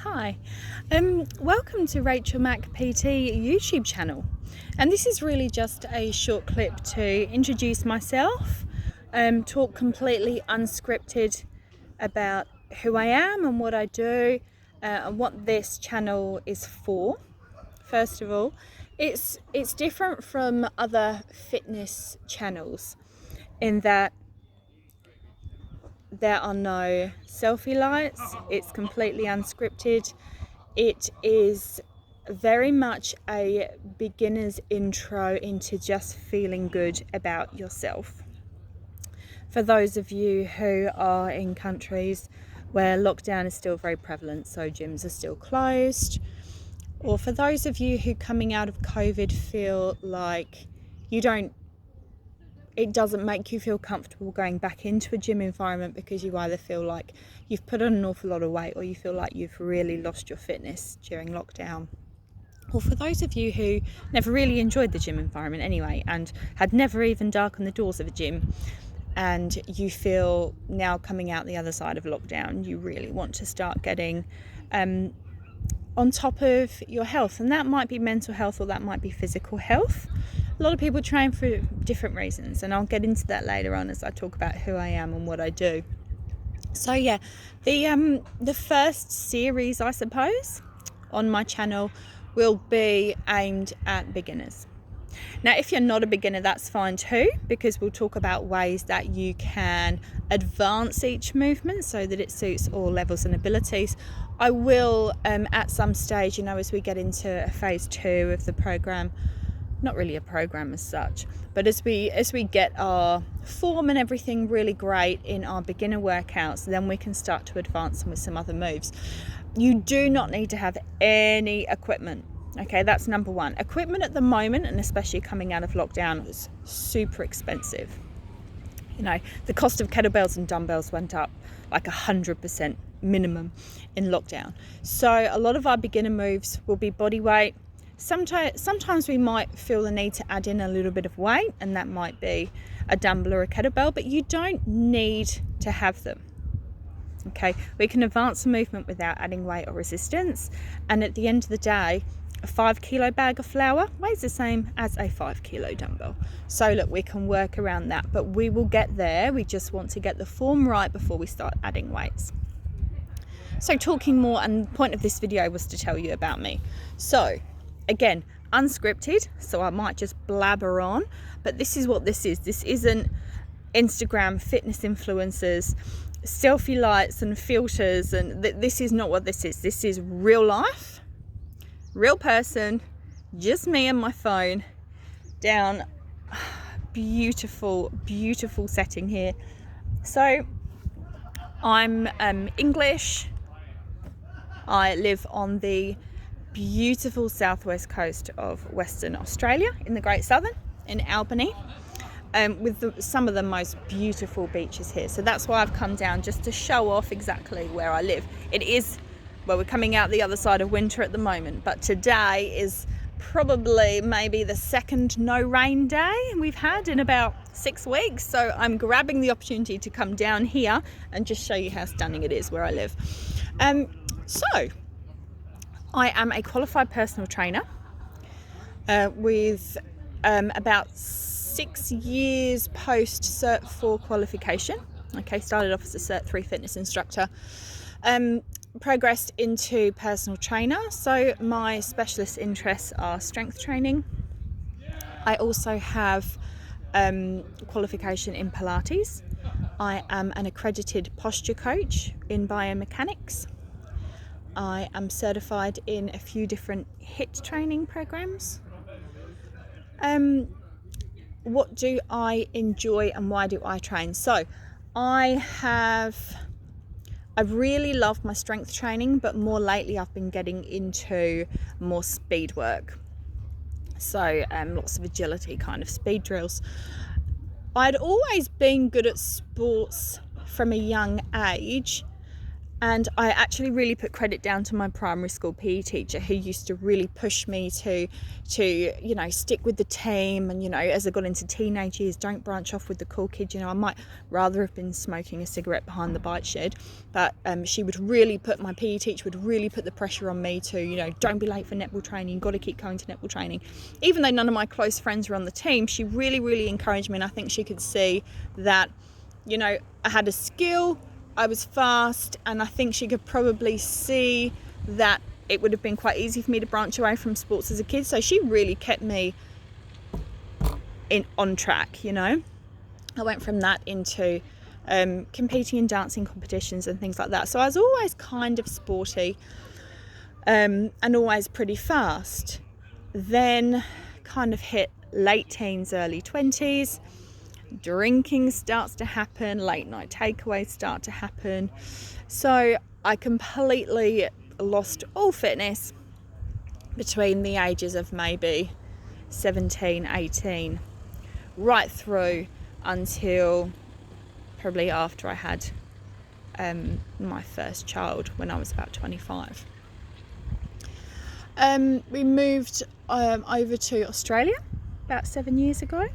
Hi, welcome to Rachel Mack PT YouTube channel, and this is really just a short clip to introduce myself, talk completely unscripted about who I am and what I do, and what this channel is for. First of all, it's different from other fitness channels in that there are no selfie lights. It's completely unscripted. It is very much a beginner's intro into just feeling good about yourself. For those of you who are in countries where lockdown is still very prevalent, so gyms are still closed, or for those of you who coming out of COVID feel like it doesn't make you feel comfortable going back into a gym environment because you either feel like you've put on an awful lot of weight or you feel like you've really lost your fitness during lockdown. Or for those of you who never really enjoyed the gym environment anyway and had never even darkened the doors of a gym, and you feel now coming out the other side of lockdown, you really want to start getting on top of your health, and that might be mental health or that might be physical health. A lot of people train for different reasons, and I'll get into that later on as I talk about who I am and what I do. So yeah, the first series, I suppose, on my channel will be aimed at beginners. Now, if you're not a beginner, that's fine too, because we'll talk about ways that you can advance each movement so that it suits all levels and abilities. I will, at some stage, as we get into phase 2 of the program, not really a program as such, but as we get our form and everything really great in our beginner workouts, then we can start to advance them with some other moves. You do not need to have any equipment. Okay, that's number one. Equipment at the moment, and especially coming out of lockdown, was super expensive. The cost of kettlebells and dumbbells went up like 100% minimum in lockdown. So a lot of our beginner moves will be body weight. Sometimes we might feel the need to add in a little bit of weight, and that might be a dumbbell or a kettlebell, but you don't need to have them. Okay, we can advance the movement without adding weight or resistance, and at the end of the day, a 5 kilo bag of flour weighs the same as a 5 kilo dumbbell. So look, we can work around that, but we will get there. We just want to get the form right before we start adding weights. So talking more, and the point of this video was to tell you about me. So again, unscripted, so I might just blabber on, but this is what this is. This isn't Instagram fitness influencers, selfie lights and filters, and this is not what this is. This is real life, real person, just me and my phone down beautiful setting here. So I'm English. I live on the beautiful southwest coast of Western Australia in the Great Southern, in Albany, with some of the most beautiful beaches here. So that's why I've come down, just to show off exactly where I live. It is, well, we're coming out the other side of winter at the moment, but today is probably maybe the second no rain day we've had in about 6 weeks. So I'm grabbing the opportunity to come down here and just show you how stunning it is where I live. So I am a qualified personal trainer with about 6 years post Cert 4 qualification. Okay, started off as a Cert 3 fitness instructor, progressed into personal trainer. So my specialist interests are strength training. I also have qualification in Pilates. I am an accredited posture coach in biomechanics. I am certified in a few different HIIT training programs. What do I enjoy and why do I train? So I really love my strength training, but more lately I've been getting into more speed work. So lots of agility kind of speed drills. I'd always been good at sports from a young age, And I actually really put credit down to my primary school PE teacher, who used to really push me to you know, stick with the team. And, you know, as I got into teenage years, don't branch off with the cool kids. You know, I might rather have been smoking a cigarette behind the bike shed, but she would really put, my PE teacher would really put the pressure on me to, you know, don't be late for netball training, got to keep going to netball training. Even though none of my close friends were on the team, she really encouraged me. And I think she could see that, you know, I had a skill, I was fast, and I think she could probably see that it would have been quite easy for me to branch away from sports as a kid. So she really kept me on track, you know. I went from that into competing in dancing competitions and things like that. So I was always kind of sporty and always pretty fast. Then kind of hit late teens, early 20s. Drinking starts to happen, late night takeaways start to happen. So I completely lost all fitness between the ages of maybe 17, 18, right through until probably after I had my first child, when I was about 25. We moved over to Australia about 7 years ago,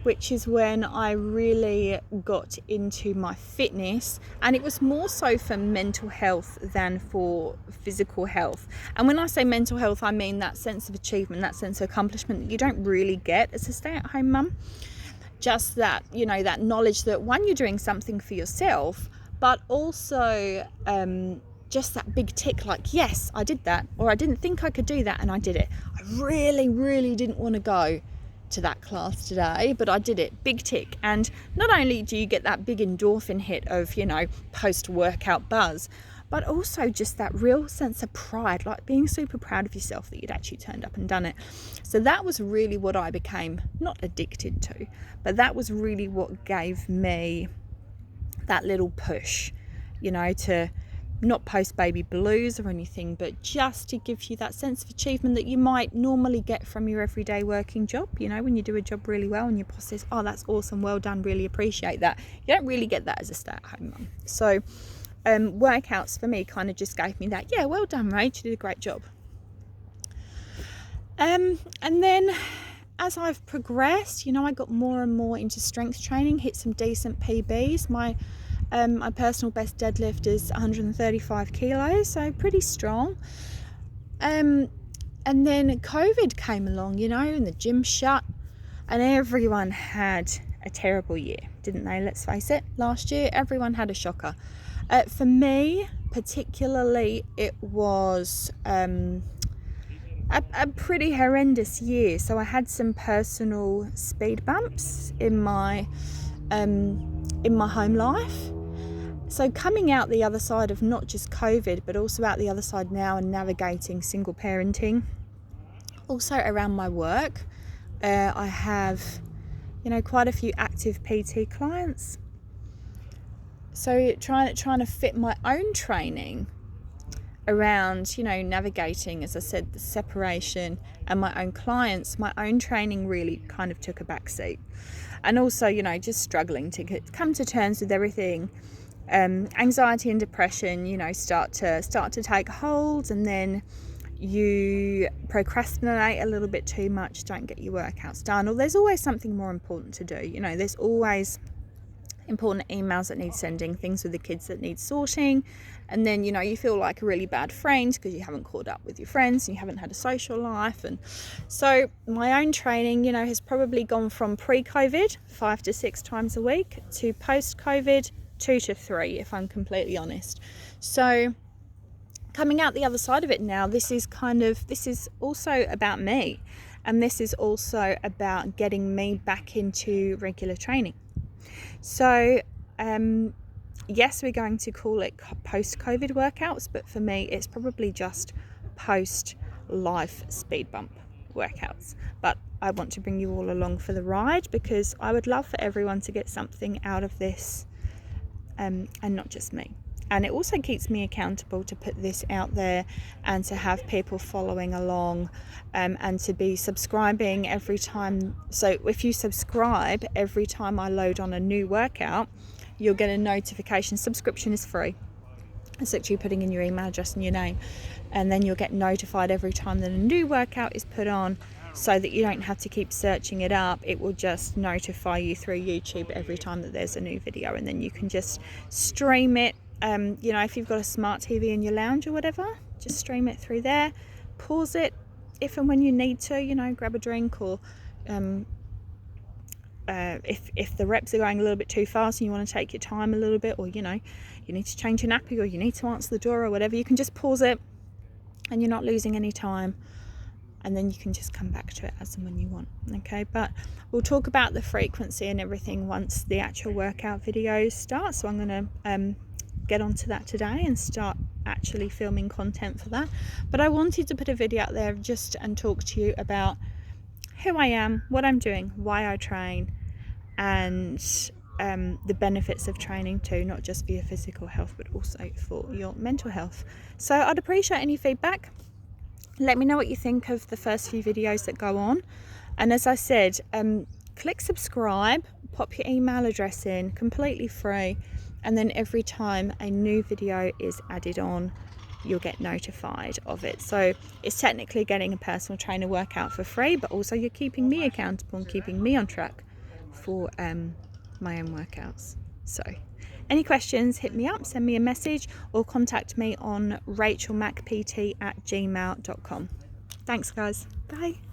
which is when I really got into my fitness, and it was more so for mental health than for physical health. And when I say mental health, I mean that sense of achievement, that sense of accomplishment that you don't really get as a stay-at-home mum. Just that, you know, that knowledge that, one, you're doing something for yourself, but also just that big tick, like, yes, I did that, or I didn't think I could do that and I did it. I really didn't want to go to that class today, but I did it, big tick. And not only do you get that big endorphin hit of, you know, post-workout buzz, but also just that real sense of pride, like being super proud of yourself that you'd actually turned up and done it. So that was really what I became not addicted to, but that was really what gave me that little push, you know, to not post baby blues or anything, but just to give you that sense of achievement that you might normally get from your everyday working job. You know, when you do a job really well and your boss says, oh, that's awesome, well done, really appreciate that. You don't really get that as a stay-at-home mum. So workouts for me kind of just gave me that, yeah, well done, Rach, you did a great job. And then as I've progressed, you know, I got more and more into strength training, hit some decent PBs. My personal best deadlift is 135 kilos, so pretty strong. And then COVID came along, you know, and the gym shut, and everyone had a terrible year, didn't they? Let's face it, last year everyone had a shocker. For me particularly, it was a pretty horrendous year. So I had some personal speed bumps in my home life. So coming out the other side of not just COVID, but also out the other side now and navigating single parenting. Also around my work, I have, you know, quite a few active PT clients. So trying to fit my own training around, you know, navigating, as I said, the separation and my own clients, my own training really kind of took a back seat. And also, you know, just struggling to come to terms with everything. Anxiety and depression, you know, start to take hold, and then you procrastinate a little bit too much, don't get your workouts done, or there's always something more important to do. You know, there's always important emails that need sending, things with the kids that need sorting, and then, you know, you feel like a really bad friend because you haven't caught up with your friends and you haven't had a social life. And so my own training, you know, has probably gone from pre-COVID 5 to 6 times a week to post-COVID 2 to 3, if I'm completely honest. So coming out the other side of it now, this is also about me, and this is also about getting me back into regular training. So yes, we're going to call it post-COVID workouts, but for me it's probably just post-life speed bump workouts. But I want to bring you all along for the ride, because I would love for everyone to get something out of this, and not just me. And it also keeps me accountable to put this out there and to have people following along, and to be subscribing every time. So if you subscribe every time I load on a new workout, you'll get a notification. Subscription is free. It's literally putting in your email address and your name, and then you'll get notified every time that a new workout is put on, so that you don't have to keep searching it up. It will just notify you through YouTube every time that there's a new video, and then you can just stream it. You know, if you've got a smart TV in your lounge or whatever, just stream it through there, pause it if and when you need to, you know, grab a drink, or if the reps are going a little bit too fast and you want to take your time a little bit, or you know, you need to change your nappy, or you need to answer the door or whatever, you can just pause it and you're not losing any time, and then you can just come back to it as and when you want. Okay, but we'll talk about the frequency and everything once the actual workout video starts. So I'm going to get onto that today and start actually filming content for that. But I wanted to put a video out there just and talk to you about who I am, what I'm doing, why I train, and the benefits of training too, not just for your physical health but also for your mental health. So I'd appreciate any feedback. Let me know what you think of the first few videos that go on, and as I said, click subscribe, pop your email address in, completely free, and then every time a new video is added on, you'll get notified of it. So it's technically getting a personal trainer workout for free, but also you're keeping me accountable and keeping me on track for my own workouts. So any questions, hit me up, send me a message, or contact me on rachelmacpt@gmail.com. Thanks guys, bye.